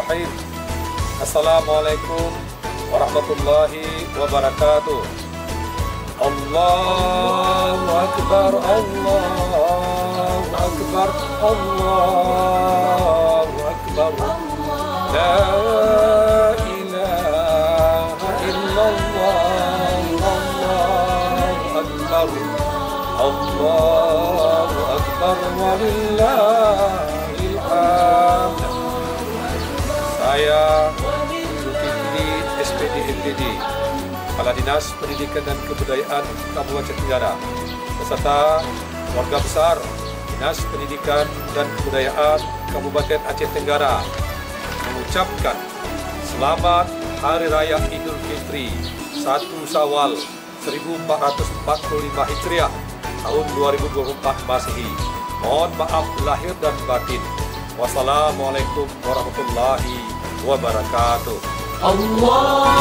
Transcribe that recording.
Bismillahirrahmanirrahim. Assalamualaikum warahmatullahi wabarakatuh. Allahu Akbar, Allahu Akbar, Allahu Akbar. La ilaha illallah, Allahu Akbar, Allahu Akbar, walillahil hamd. Saya Zulkifli SPD MPD, Kepala Dinas Pendidikan dan Kebudayaan Kabupaten Tenggara, beserta keluarga besar Dinas Pendidikan dan Kebudayaan Kabupaten Aceh Tenggara, mengucapkan Selamat Hari Raya Idul Fitri 1 Syawal 1445 Hijriah tahun 2024 Masehi. Mohon maaf lahir dan batin. Wassalamualaikum warahmatullahi wabarakatuh. Allah